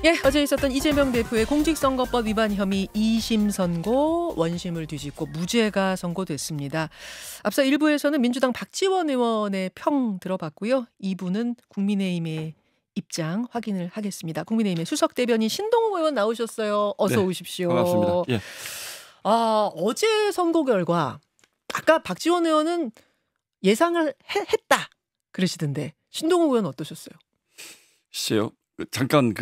예, 어제 있었던 이재명 대표의 공직선거법 위반 혐의 2심 선고, 원심을 뒤집고 무죄가 선고됐습니다. 앞서 1부에서는 민주당 박지원 의원의 평 들어봤고요. 2부는 국민의힘의 입장 확인을 하겠습니다. 국민의힘의 수석 대변인 신동욱 의원 나오셨어요. 어서 네, 오십시오. 반갑습니다. 예. 어제 선거 결과 아까 박지원 의원은 예상을 했다 그러시던데 신동욱 의원 어떠셨어요? 글쎄요. 잠깐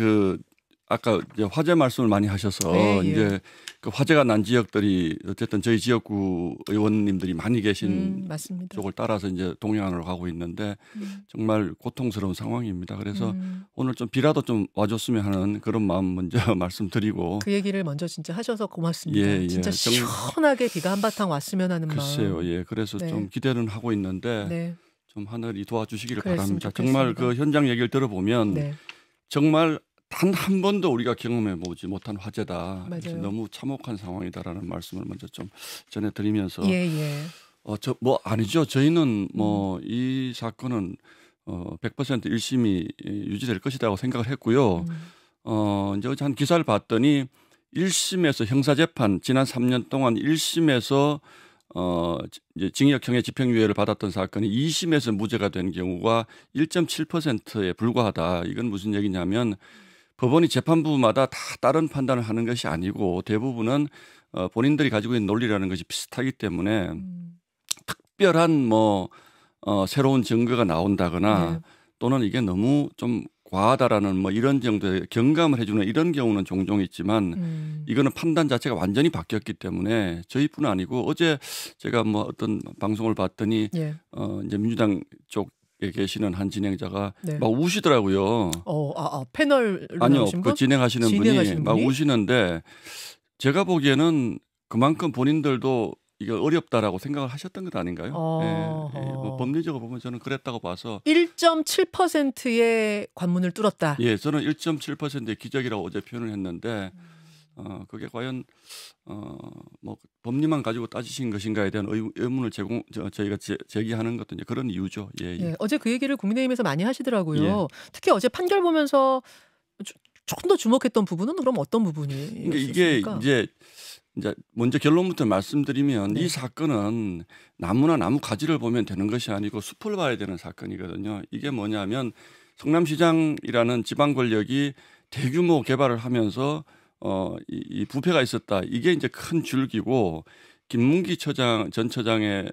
아까 이제 화재 말씀을 많이 하셔서 예. 이제 그 화재가 난 지역들이 어쨌든 저희 지역구 의원님들이 많이 계신 맞습니다. 쪽을 따라서 이제 동향으로 가고 있는데 정말 고통스러운 상황입니다. 그래서 오늘 좀 비라도 좀 와줬으면 하는 그런 마음 먼저 말씀드리고 그 얘기를 먼저 진짜 하셔서 고맙습니다. 예. 진짜 시원하게 비가 한바탕 왔으면 하는 글쎄요. 마음. 예. 그래서 네. 좀 기대는 하고 있는데 네. 좀 하늘이 도와주시기를 그랬으면 바랍니다. 정말 좋겠습니다. 그 현장 얘기를 들어보면 네. 정말 단 한 번도 우리가 경험해 보지 못한 화재다. 그래서 맞아요. 너무 참혹한 상황이다라는 말씀을 먼저 좀 전해드리면서 예. 아니죠. 저희는 이 사건은 100% 1심이 유지될 것이라고 생각을 했고요. 이제 어제 한 기사를 봤더니 1심에서 형사재판 지난 3년 동안 1심에서 이제 징역형의 집행유예를 받았던 사건이 2심에서 무죄가 된 경우가 1.7%에 불과하다. 이건 무슨 얘기냐면 법원이 재판부마다 다 다른 판단을 하는 것이 아니고 대부분은 본인들이 가지고 있는 논리라는 것이 비슷하기 때문에 특별한 새로운 증거가 나온다거나 네. 또는 이게 너무 좀 과하다라는 이런 정도의 경감을 해주는 이런 경우는 종종 있지만 이거는 판단 자체가 완전히 바뀌었기 때문에 저희뿐 아니고 어제 제가 어떤 방송을 봤더니 예. 이제 민주당 쪽에 계시는 한 진행자가 네. 막 우시더라고요. 패널로 아니요, 나오신 분? 진행하시는 분이 진행하시는 막 분이? 우시는데 제가 보기에는 그만큼 본인들도 이게 어렵다라고 생각을 하셨던 것 아닌가요? 법리적으로 보면 저는 그랬다고 봐서 1.7%의 관문을 뚫었다. 예, 저는 1.7%의 기적이라고 어제 표현을 했는데 그게 과연 법리만 가지고 따지신 것인가에 대한 의문을 저희가 제기하는 것도 이제 그런 이유죠. 예. 어제 그 얘기를 국민의힘에서 많이 하시더라고요. 예. 특히 어제 판결 보면서 조금 더 주목했던 부분은 그럼 어떤 그러니까 부분이었습니까? 이게 이제 먼저 결론부터 말씀드리면 네. 이 사건은 나무나 나무 가지를 보면 되는 것이 아니고 숲을 봐야 되는 사건이거든요. 이게 뭐냐면 성남시장이라는 지방 권력이 대규모 개발을 하면서 이 부패가 있었다. 이게 이제 큰 줄기고 김문기 전 처장의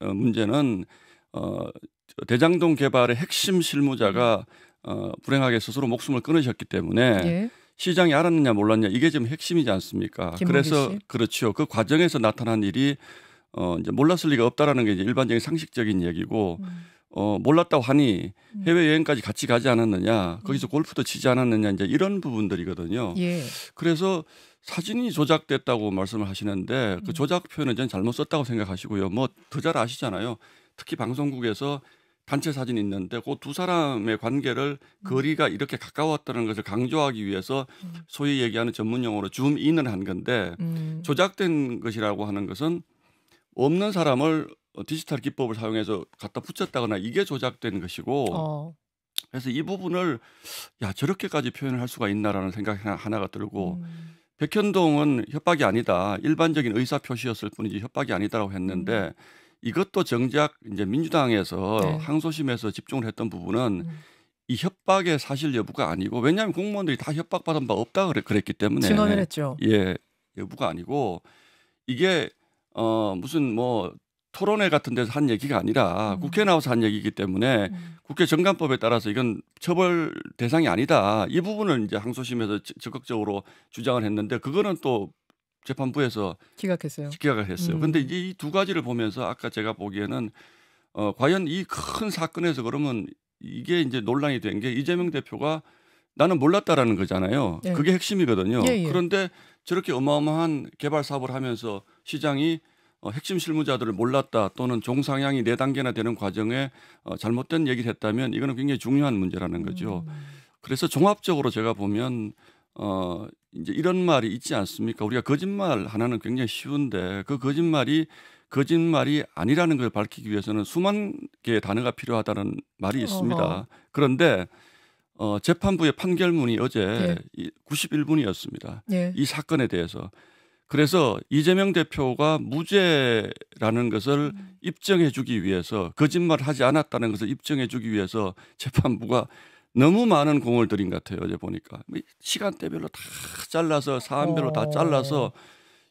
문제는 대장동 개발의 핵심 실무자가 불행하게 스스로 목숨을 끊으셨기 때문에 예. 시장이 알았느냐 몰랐냐 이게 지금 핵심이지 않습니까? 김문기 그래서 씨? 그렇죠. 그 과정에서 나타난 일이 이제 몰랐을 리가 없다라는 게 이제 일반적인 상식적인 얘기고 몰랐다고 하니 해외 여행까지 같이 가지 않았느냐, 거기서 골프도 치지 않았느냐 이제 이런 부분들이거든요. 예. 그래서 사진이 조작됐다고 말씀을 하시는데 그 조작 표현은 저는 잘못 썼다고 생각하시고요. 더 잘 아시잖아요. 특히 방송국에서 단체 사진이 있는데 그 두 사람의 관계를 거리가 이렇게 가까웠다는 것을 강조하기 위해서 소위 얘기하는 전문 용어로 줌인을 한 건데 조작된 것이라고 하는 것은 없는 사람을 디지털 기법을 사용해서 갖다 붙였다거나 이게 조작된 것이고 그래서 이 부분을 저렇게까지 표현을 할 수가 있나라는 생각이 하나가 들고 백현동은 협박이 아니다. 일반적인 의사 표시였을 뿐이지 협박이 아니다라고 했는데 이것도 정작 이제 민주당에서 네. 항소심에서 집중을 했던 부분은 이 협박의 사실 여부가 아니고 왜냐하면 공무원들이 다 협박받은 바 없다 그랬기 때문에 증언을 했죠. 예, 여부가 아니고 이게 무슨 토론회 같은 데서 한 얘기가 아니라 국회 나와서 한 얘기이기 때문에 국회 정관법에 따라서 이건 처벌 대상이 아니다. 이 부분을 이제 항소심에서 적극적으로 주장을 했는데 그거는 또 재판부에서 기각을 했어요. 그런데 이 두 가지를 보면서 아까 제가 보기에는 과연 이 큰 사건에서 그러면 이게 이제 논란이 된 게 이재명 대표가 나는 몰랐다라는 거잖아요. 예. 그게 핵심이거든요. 예. 그런데 저렇게 어마어마한 개발 사업을 하면서 시장이 핵심 실무자들을 몰랐다 또는 종상향이 4단계나 되는 과정에 잘못된 얘기를 했다면 이거는 굉장히 중요한 문제라는 거죠. 그래서 종합적으로 제가 보면 이제 이런 말이 있지 않습니까? 우리가 거짓말 하나는 굉장히 쉬운데 그 거짓말이 아니라는 걸 밝히기 위해서는 수만 개의 단어가 필요하다는 말이 있습니다. 어허. 그런데 재판부의 판결문이 어제 예. 91분이었습니다. 예. 이 사건에 대해서. 그래서 이재명 대표가 무죄라는 것을 입증해 주기 위해서 거짓말을 하지 않았다는 것을 입증해 주기 위해서 재판부가 너무 많은 공을 들인 것 같아요. 어제 보니까. 시간대별로 다 잘라서 사안별로 다 잘라서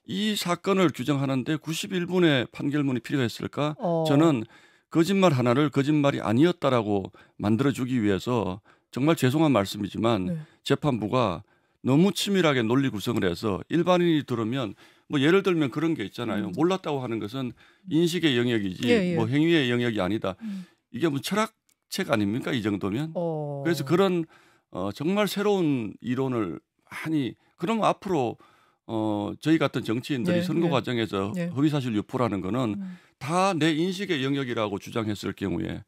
이 사건을 규정하는데 91분의 판결문이 필요했을까? 저는 거짓말 하나를 거짓말이 아니었다라고 만들어주기 위해서 정말 죄송한 말씀이지만 네. 재판부가 너무 치밀하게 논리 구성을 해서 일반인이 들으면 뭐 예를 들면 그런 게 있잖아요. 몰랐다고 하는 것은 인식의 영역이지 예, 예. 뭐 행위의 영역이 아니다. 이게 뭐 철학책 아닙니까? 이 정도면. 그래서 그런 정말 새로운 이론을 많이 그러면 앞으로 저희 같은 정치인들이 예, 선거 예. 과정에서 예. 허위사실 유포라는 거는 다 내 인식의 영역이라고 주장했을 경우에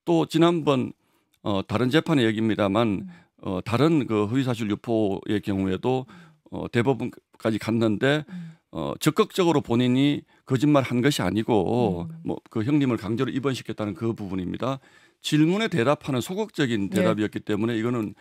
또 지난번 다른 재판의 얘기입니다만 다른 그 허위사실 유포의 경우에도 대법원까지 갔는데 적극적으로 본인이 거짓말한 것이 아니고 뭐 그 형님을 강제로 입원시켰다는 그 부분입니다. 질문에 대답하는 소극적인 대답이었기 때문에 이거는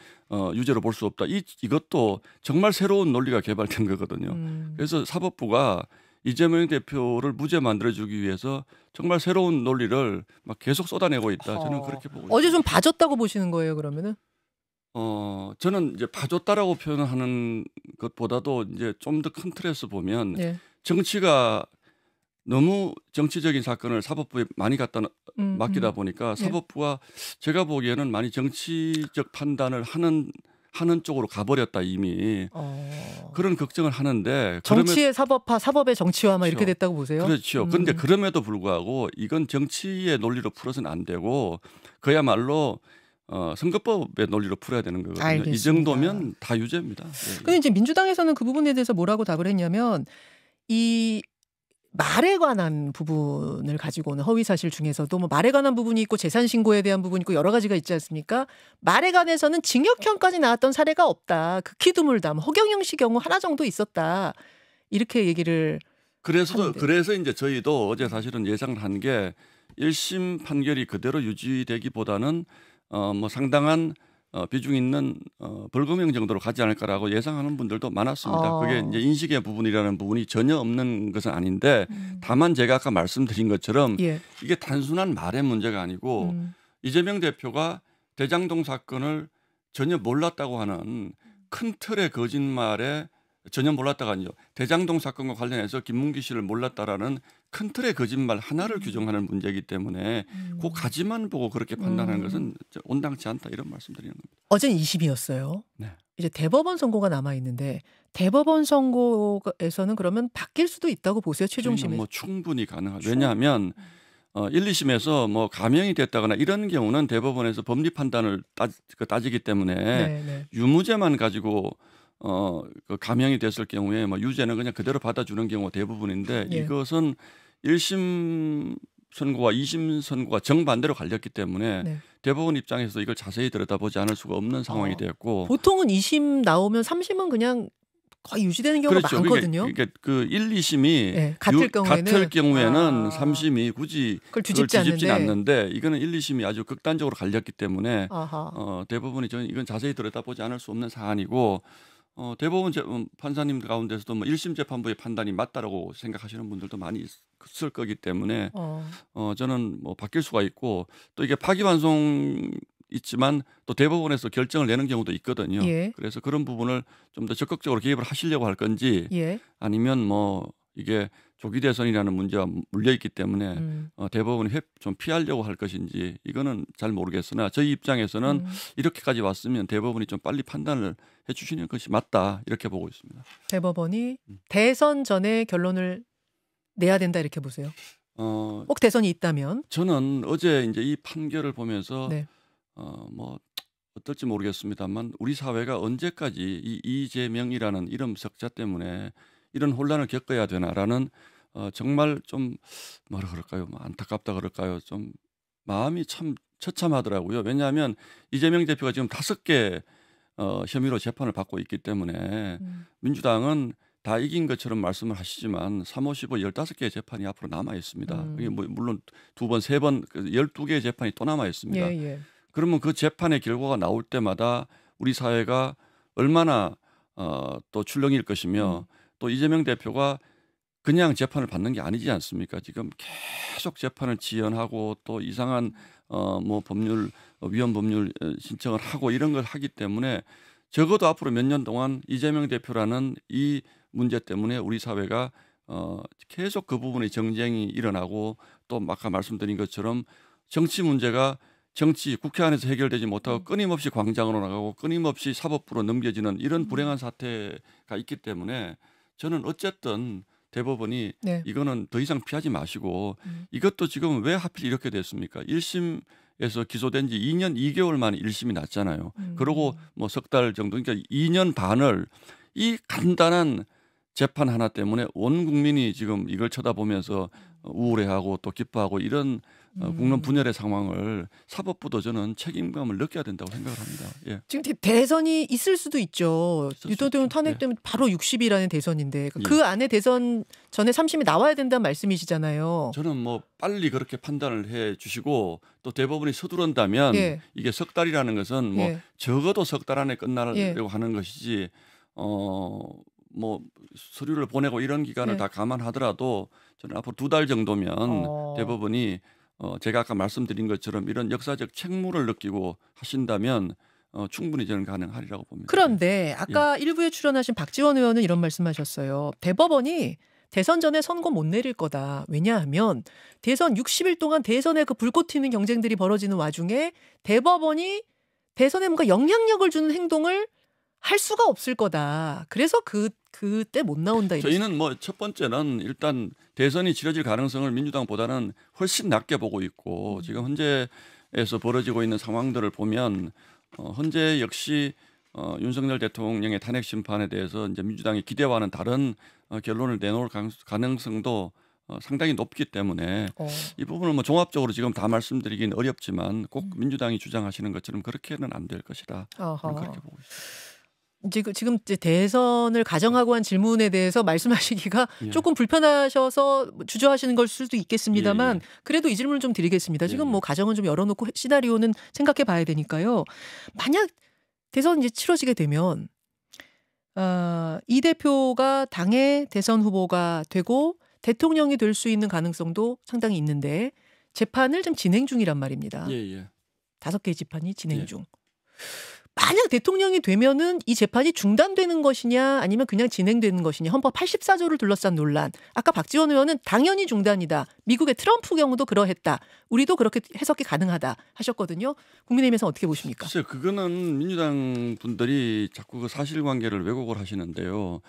유죄로 볼 수 없다. 이것도 정말 새로운 논리가 개발된 거거든요. 그래서 사법부가 이재명 대표를 무죄 만들어주기 위해서 정말 새로운 논리를 막 계속 쏟아내고 있다. 저는 그렇게 보고 있습니다. 어제 좀 봐줬다고 보시는 거예요, 그러면은? 저는 이제 봐줬다라고 표현하는 것보다도 이제 좀 더 큰 틀에서 보면 예. 정치가 너무 정치적인 사건을 사법부에 많이 갖다 맡기다 보니까 사법부가 제가 보기에는 많이 정치적 판단을 하는 쪽으로 가버렸다 이미 그런 걱정을 하는데 정치의 사법화, 사법의 정치화 막 이렇게 그렇죠. 됐다고 보세요? 그렇죠. 그런데 그럼에도 불구하고 이건 정치의 논리로 풀어서는 안 되고 그야말로 선거법의 논리로 풀어야 되는 거거든요. 알겠습니다. 이 정도면 다 유죄입니다. 예. 근데 이제 민주당에서는 그 부분에 대해서 뭐라고 답을 했냐면 이 말에 관한 부분을 가지고 오는 허위사실 중에서도 뭐 말에 관한 부분이 있고 재산 신고에 대한 부분이 있고 여러 가지가 있지 않습니까? 말에 관해서는 징역형까지 나왔던 사례가 없다. 극히 드물다. 뭐 허경영 씨 경우 하나 정도 있었다. 이렇게 얘기를 하는데. 그래서 이제 저희도 어제 사실은 예상을 한 게 1심 판결이 그대로 유지되기보다는 뭐 상당한 비중 있는 벌금형 정도로 가지 않을까라고 예상하는 분들도 많았습니다. 그게 이제 인식의 부분이라는 부분이 전혀 없는 것은 아닌데 다만 제가 아까 말씀드린 것처럼 예. 이게 단순한 말의 문제가 아니고 이재명 대표가 대장동 사건을 전혀 몰랐다고 하는 큰 틀의 거짓말에 전혀 몰랐다가 아니죠. 대장동 사건과 관련해서 김문기 씨를 몰랐다라는 큰 틀의 거짓말 하나를 규정하는 문제이기 때문에 그 가지만 보고 그렇게 판단하는 것은 온당치 않다 이런 말씀드리는 겁니다. 어제는 2심이었어요. 네. 이제 대법원 선고가 남아 있는데 대법원 선고에서는 그러면 바뀔 수도 있다고 보세요. 최종심에. 뭐 충분히 가능하죠. 왜냐하면 1, 2심에서 뭐 감형이 됐다거나 이런 경우는 대법원에서 법리 판단을 따지기 때문에 네. 유무죄만 가지고 그 감형이 됐을 경우에 뭐 유죄는 그냥 그대로 받아주는 경우가 대부분인데 예. 이것은 1심 선고와 2심 선고가 정반대로 갈렸기 때문에 네. 대법원 입장에서 이걸 자세히 들여다보지 않을 수가 없는 상황이 되었고 보통은 2심 나오면 3심은 그냥 거의 유지되는 경우가 그렇죠. 많거든요. 그러니까 그 1, 2심이 네, 같을 경우에는 3심이 굳이 그걸 그걸 뒤집지 뒤집진 않는데. 않는데 이거는 1, 2심이 아주 극단적으로 갈렸기 때문에 아하. 대법원이 저는 이건 자세히 들여다보지 않을 수 없는 사안이고 대법원 판사님 가운데서도 뭐 1심 재판부의 판단이 맞다라고 생각하시는 분들도 많이 있을 거기 때문에 저는 뭐 바뀔 수가 있고 또 이게 파기환송 있지만 또 대법원에서 결정을 내는 경우도 있거든요. 예. 그래서 그런 부분을 좀 더 적극적으로 개입을 하시려고 할 건지 예. 아니면 뭐 이게 조기 대선이라는 문제와 물려 있기 때문에 대법원이 좀 피하려고 할 것인지 이거는 잘 모르겠으나 저희 입장에서는 이렇게까지 왔으면 대법원이 좀 빨리 판단을 해주시는 것이 맞다 이렇게 보고 있습니다. 대법원이 대선 전에 결론을 내야 된다 이렇게 보세요. 꼭 대선이 있다면. 저는 어제 이제 이 판결을 보면서 네. 뭐 어떨지 모르겠습니다만 우리 사회가 언제까지 이 이재명이라는 이름 석자 때문에 이런 혼란을 겪어야 되나라는 정말 좀 뭐라 그럴까요? 뭐 안타깝다 그럴까요? 좀 마음이 참 처참하더라고요. 왜냐하면 이재명 대표가 지금 5개 혐의로 재판을 받고 있기 때문에 민주당은 다 이긴 것처럼 말씀을 하시지만 3, 5, 15, 15개의 재판이 앞으로 남아 있습니다. 이게 뭐 물론 2번, 3번 12개의 재판이 또 남아 있습니다. 예. 그러면 그 재판의 결과가 나올 때마다 우리 사회가 얼마나 또 출렁일 것이며 또 이재명 대표가 그냥 재판을 받는 게 아니지 않습니까? 지금 계속 재판을 지연하고 또 이상한 뭐 법률 위헌 법률 신청을 하고 이런 걸 하기 때문에 적어도 앞으로 몇 년 동안 이재명 대표라는 이 문제 때문에 우리 사회가 계속 그 부분의 정쟁이 일어나고 또 아까 말씀드린 것처럼 정치 문제가 국회 안에서 해결되지 못하고 끊임없이 광장으로 나가고 끊임없이 사법부로 넘겨지는 이런 불행한 사태가 있기 때문에 저는 어쨌든 대법원이 네. 이거는 더 이상 피하지 마시고 이것도 지금 왜 하필 이렇게 됐습니까? 1심에서 기소된 지 2년 2개월 만에 1심이 났잖아요. 그러고 뭐 석 달 정도 그러니까 2년 반을 이 간단한 재판 하나 때문에 온 국민이 지금 이걸 쳐다보면서 우울해하고 또 기뻐하고 이런 국론 분열의 상황을 사법부도 저는 책임감을 느껴야 된다고 생각을 합니다. 예. 지금 대선이 있을 수도 있죠. 있을 수 유토 대통령 있죠. 탄핵되면 바로 60일안에 대선인데 예. 그 안에 대선 전에 3심이 나와야 된다는 말씀이시잖아요. 저는 뭐 빨리 그렇게 판단을 해 주시고 또 대법원이 서두른다면 예. 이게 석 달이라는 것은 뭐 예. 적어도 석 달 안에 끝나려고 예. 하는 것이지 뭐 서류를 보내고 이런 기간을 예. 다 감안하더라도 저는 앞으로 2달 정도면 대법원이 제가 아까 말씀드린 것처럼 이런 역사적 책무를 느끼고 하신다면 충분히 저는 가능하리라고 봅니다. 그런데 아까 일부에 출연하신 박지원 의원은 이런 말씀하셨어요. 대법원이 대선 전에 선고 못 내릴 거다. 왜냐하면 대선 60일 동안 대선에 그 불꽃 튀는 경쟁들이 벌어지는 와중에 대법원이 대선에 뭔가 영향력을 주는 행동을 할 수가 없을 거다. 그래서 그때 못 나온다. 저희는 뭐 첫 번째는 일단 대선이 치러질 가능성을 민주당보다는 훨씬 낮게 보고 있고 지금 헌재에서 벌어지고 있는 상황들을 보면 헌재 역시 윤석열 대통령의 탄핵 심판에 대해서 이제 민주당이 기대와는 다른 결론을 내놓을 가능성도 상당히 높기 때문에 이 부분을 뭐 종합적으로 지금 다 말씀드리긴 어렵지만 꼭 민주당이 주장하시는 것처럼 그렇게는 안 될 것이다. 저는 그렇게 보고 있습니다. 지금 이제 대선을 가정하고 한 질문에 대해서 말씀하시기가 예. 조금 불편하셔서 주저하시는 걸 수도 있겠습니다만 예. 그래도 이 질문을 좀 드리겠습니다. 지금 예. 뭐 가정은 좀 열어놓고 시나리오는 생각해 봐야 되니까요. 만약 대선 이제 치러지게 되면 이 대표가 당의 대선 후보가 되고 대통령이 될 수 있는 가능성도 상당히 있는데 재판을 좀 진행 중이란 말입니다. 예. 5개 재판이 진행 예. 중. 만약 대통령이 되면은 이 재판이 중단되는 것이냐 아니면 그냥 진행되는 것이냐 헌법 84조를 둘러싼 논란. 아까 박지원 의원은 당연히 중단이다. 미국의 트럼프 경우도 그러했다. 우리도 그렇게 해석이 가능하다 하셨거든요. 국민의힘에서 어떻게 보십니까? 글쎄요. 그거는 민주당 분들이 자꾸 그 사실관계를 왜곡을 하시는데요.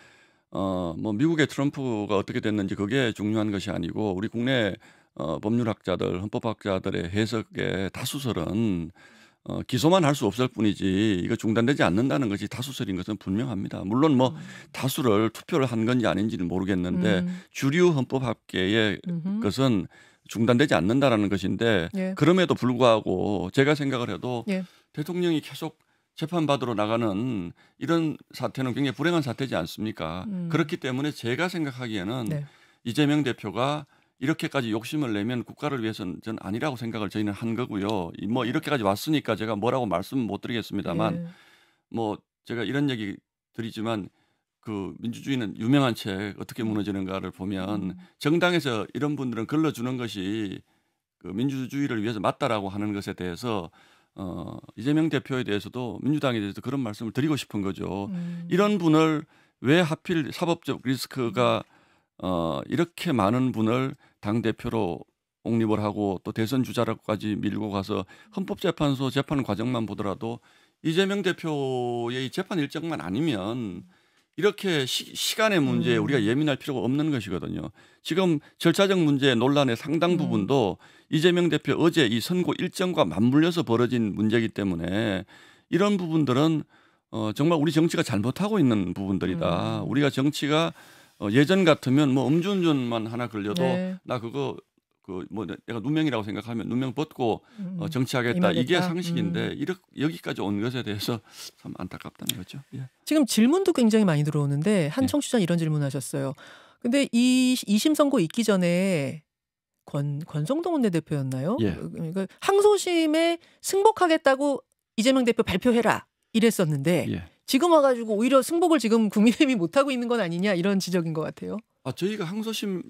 뭐 미국의 트럼프가 어떻게 됐는지 그게 중요한 것이 아니고 우리 국내 법률학자들, 헌법학자들의 해석의 다수설은 기소만 할 수 없을 뿐이지 이거 중단되지 않는다는 것이 다수설인 것은 분명합니다. 물론 뭐 다수를 투표를 한 건지 아닌지는 모르겠는데 주류 헌법학계의 것은 중단되지 않는다라는 것인데 예. 그럼에도 불구하고 제가 생각을 해도 예. 대통령이 계속 재판받으러 나가는 이런 사태는 굉장히 불행한 사태지 않습니까? 그렇기 때문에 제가 생각하기에는 네. 이재명 대표가 이렇게까지 욕심을 내면 국가를 위해서는 전 아니라고 생각을 저희는 한 거고요. 뭐 이렇게까지 왔으니까 제가 뭐라고 말씀 못 드리겠습니다만 예. 뭐 제가 이런 얘기 드리지만 그 민주주의는 유명한 책 어떻게 무너지는가를 보면 정당에서 이런 분들은 걸러주는 것이 그 민주주의를 위해서 맞다라고 하는 것에 대해서 이재명 대표에 대해서도 민주당에 대해서 그런 말씀을 드리고 싶은 거죠. 이런 분을 왜 하필 사법적 리스크가 이렇게 많은 분을 당대표로 옹립을 하고 또 대선 주자로까지 밀고 가서 헌법재판소 재판 과정만 보더라도 이재명 대표의 재판 일정만 아니면 이렇게 시간의 문제에 우리가 예민할 필요가 없는 것이거든요. 지금 절차적 문제 논란의 상당 부분도 이재명 대표 어제 이 선고 일정과 맞물려서 벌어진 문제이기 때문에 이런 부분들은 정말 우리 정치가 잘못하고 있는 부분들이다. 우리가 정치가 예전 같으면 뭐 음주운전만 하나 걸려도 네. 나 그거 뭐 내가 누명이라고 생각하면 누명 벗고 정치하겠다. 임하겠다. 이게 상식인데 여기까지 온 것에 대해서 참 안타깝다는 거죠. 예. 지금 질문도 굉장히 많이 들어오는데 한 네. 청취자 이런 질문하셨어요. 근데 이 2심 선고 있기 전에 권성동 원내대표였나요? 예. 그러니까 항소심에 승복하겠다고 이재명 대표 발표해라 이랬었는데 예. 지금 와가지고 오히려 승복을 지금 국민의힘이 못하고 있는 건 아니냐 이런 지적인 것 같아요. 저희가 항소심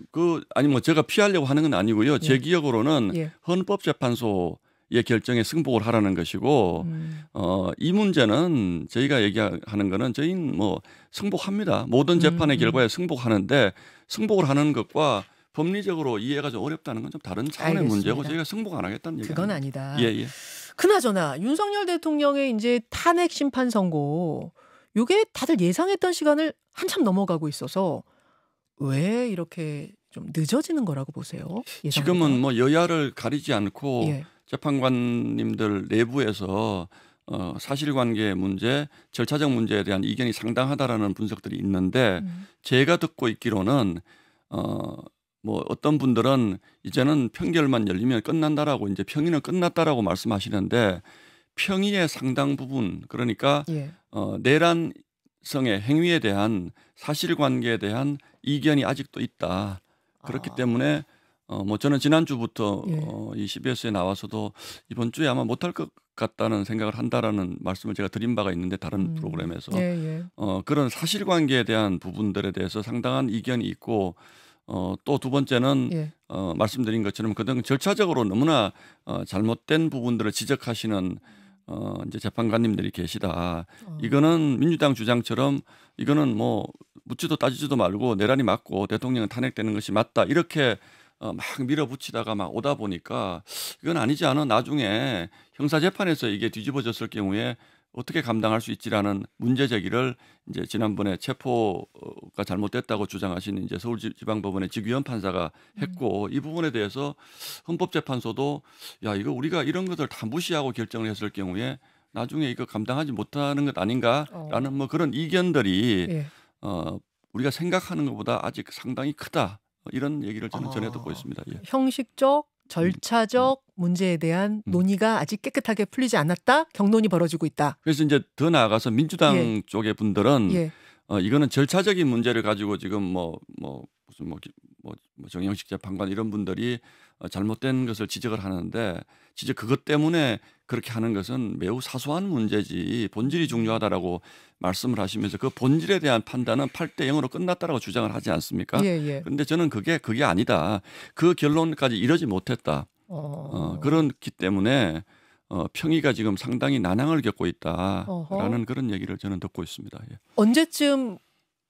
아니 뭐 제가 피하려고 하는 건 아니고요. 제 기억으로는 예. 헌법재판소의 결정에 승복을 하라는 것이고 이 문제는 저희가 얘기하는 거는 저희는 뭐 승복합니다. 모든 재판의 결과에 승복하는데 승복을 하는 것과 법리적으로 이해가 좀 어렵다는 건 좀 다른 차원의 알겠습니다. 문제고 저희가 승복 안 하겠다는 얘기는 그건 아니다. 예. 그나저나 윤석열 대통령의 이제 탄핵 심판 선고 요게 다들 예상했던 시간을 한참 넘어가고 있어서 왜 이렇게 좀 늦어지는 거라고 보세요? 예상보다? 지금은 뭐 여야를 가리지 않고 예. 재판관님들 내부에서 사실관계 문제, 절차적 문제에 대한 이견이 상당하다라는 분석들이 있는데 제가 듣고 있기로는 뭐 어떤 분들은 이제는 평결만 열리면 끝난다라고 이제 평의는 끝났다라고 말씀하시는데 평의의 상당 부분 그러니까 예. 내란성의 행위에 대한 사실관계에 대한 이견이 아직도 있다. 그렇기 때문에 뭐 저는 지난주부터 이 CBS에 나와서도 이번 주에 아마 못할 것 같다는 생각을 한다라는 말씀을 제가 드린 바가 있는데 다른 프로그램에서 그런 사실관계에 대한 부분들에 대해서 상당한 이견이 있고 또 두 번째는 말씀드린 것처럼 그동 절차적으로 너무나 잘못된 부분들을 지적하시는 이제 재판관님들이 계시다. 이거는 민주당 주장처럼 이거는 뭐 묻지도 따지지도 말고 내란이 맞고 대통령은 탄핵되는 것이 맞다. 이렇게 막 밀어붙이다가 막 오다 보니까 이건 아니지 않아. 나중에 형사재판에서 이게 뒤집어졌을 경우에 어떻게 감당할 수 있지라는 문제 제기를 이제 지난번에 체포가 잘못됐다고 주장하신 이제 서울지방법원의 지규현 판사가 했고 이 부분에 대해서 헌법재판소도 야 이거 우리가 이런 것들 다 무시하고 결정을 했을 경우에 나중에 이거 감당하지 못하는 것 아닌가라는 뭐 그런 이견들이 우리가 생각하는 것보다 아직 상당히 크다 이런 얘기를 저는 전해 듣고 있습니다. 예. 형식적 절차적 문제에 대한 논의가 아직 깨끗하게 풀리지 않았다. 경론이 벌어지고 있다. 그래서 이제 더 나아가서 민주당 쪽의 분들은 이거는 절차적인 문제를 가지고 지금 무슨 정영식 재판관 이런 분들이 잘못된 것을 지적을 하는데 진짜 그것 때문에 그렇게 하는 것은 매우 사소한 문제지 본질이 중요하다라고 말씀을 하시면서 그 본질에 대한 판단은 8대 0으로 끝났다라고 주장을 하지 않습니까? 그런데 저는 그게 아니다. 그 결론까지 이르지 못했다. 그렇기 때문에 평의가 지금 상당히 난항을 겪고 있다라는 그런 얘기를 저는 듣고 있습니다. 예. 언제쯤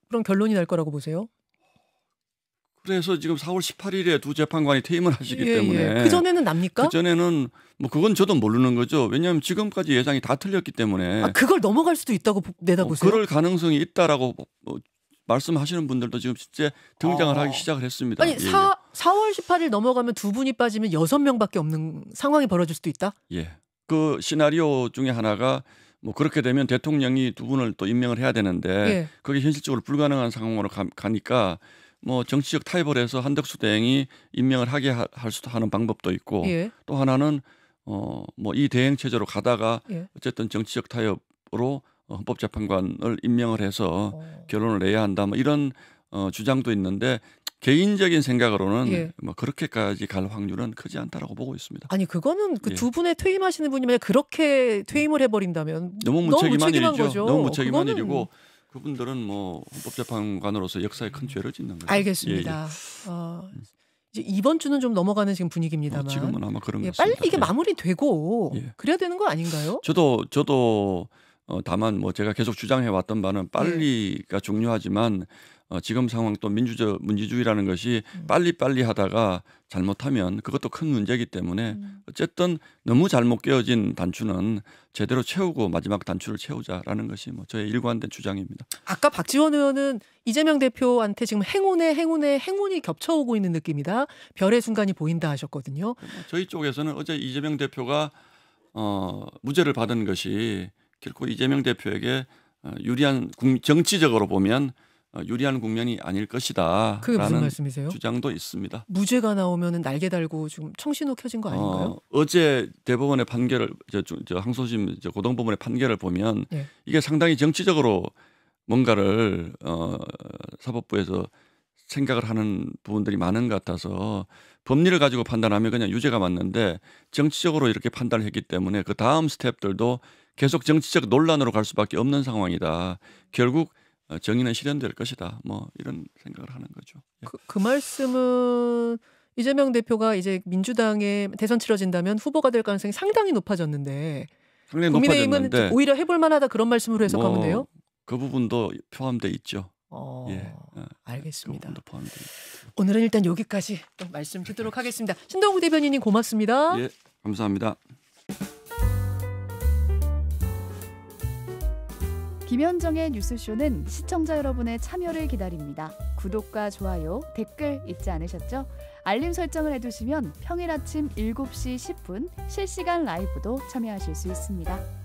그런 결론이 날 거라고 보세요? 그래서 지금 4월 18일에 두 재판관이 퇴임을 하시기 때문에 그 전에는 납니까? 그 전에는 뭐 그건 저도 모르는 거죠. 왜냐하면 지금까지 예상이 다 틀렸기 때문에 그걸 넘어갈 수도 있다고 내다보세요. 그럴 가능성이 있다라고 말씀하시는 분들도 지금 실제 등장을 하기 시작을 했습니다. 아니 4월 18일 넘어가면 두 분이 빠지면 6명밖에 없는 상황이 벌어질 수도 있다? 예. 그 시나리오 중에 하나가 뭐 그렇게 되면 대통령이 두 분을 또 임명을 해야 되는데 그게 현실적으로 불가능한 상황으로 가니까 뭐 정치적 타협을 해서 한덕수 대행이 임명을 하게 할 수도 하는 방법도 있고 또 하나는 뭐 이 대행 체제로 가다가 어쨌든 정치적 타협으로 헌법재판관을 임명을 해서 결론을 내야 한다. 뭐 이런 주장도 있는데 개인적인 생각으로는 뭐 그렇게까지 갈 확률은 크지 않다라고 보고 있습니다. 아니 그거는 그 두 분의 퇴임하시는 분이 만약 그렇게 퇴임을 해버린다면 너무 무책임한 일이죠. 거죠. 너무 무책임한 일이고 그분들은 뭐 헌법재판관으로서 역사에 큰 죄를 짓는 거죠. 알겠습니다. 이제 이번 주는 좀 넘어가는 지금 분위기입니다만 지금은 아마 그런 것 같습니다. 빨리 이게 마무리되고 그래야 되는 거 아닌가요? 저도 다만 뭐 제가 계속 주장해 왔던 바는 빨리가 중요하지만 지금 상황 또 민주주의라는 것이 빨리빨리 하다가 잘못하면 그것도 큰 문제이기 때문에 어쨌든 너무 잘못 깨어진 단추는 제대로 채우고 마지막 단추를 채우자라는 것이 뭐 저의 일관된 주장입니다. 아까 박지원 의원은 이재명 대표한테 지금 행운이 겹쳐오고 있는 느낌이다. 별의 순간이 보인다 하셨거든요. 저희 쪽에서는 어제 이재명 대표가 무죄를 받은 것이 결코 이재명 대표에게 유리한 정치적으로 보면 유리한 국면이 아닐 것이다. 그게 무슨 말씀이세요? 주장도 있습니다. 무죄가 나오면 날개 달고 지금 청신호 켜진 거 아닌가요? 어제 대법원의 판결을 항소심 고등법원의 판결을 보면 이게 상당히 정치적으로 뭔가를 사법부에서 생각을 하는 부분들이 많은 것 같아서 법리를 가지고 판단하면 그냥 유죄가 맞는데 정치적으로 이렇게 판단을 했기 때문에 그 다음 스텝들도 계속 정치적 논란으로 갈 수밖에 없는 상황이다. 결국 정의는 실현될 것이다. 뭐 이런 생각을 하는 거죠. 예. 그 말씀은 이재명 대표가 이제 민주당에 대선 치러진다면 후보가 될 가능성이 상당히 높아졌는데 상당히 국민의힘은 높아졌는데 오히려 해볼 만하다 그런 말씀으로 해석하면 돼요? 그 부분도 포함돼 있죠. 예. 그 알겠습니다. 부분도 포함돼 있죠. 오늘은 일단 여기까지 또 말씀 듣도록 하겠습니다. 신동욱 대변인님 고맙습니다. 예, 감사합니다. 김현정의 뉴스쇼는 시청자 여러분의 참여를 기다립니다. 구독과 좋아요, 댓글 잊지 않으셨죠? 알림 설정을 해두시면 평일 아침 7시 10분 실시간 라이브도 참여하실 수 있습니다.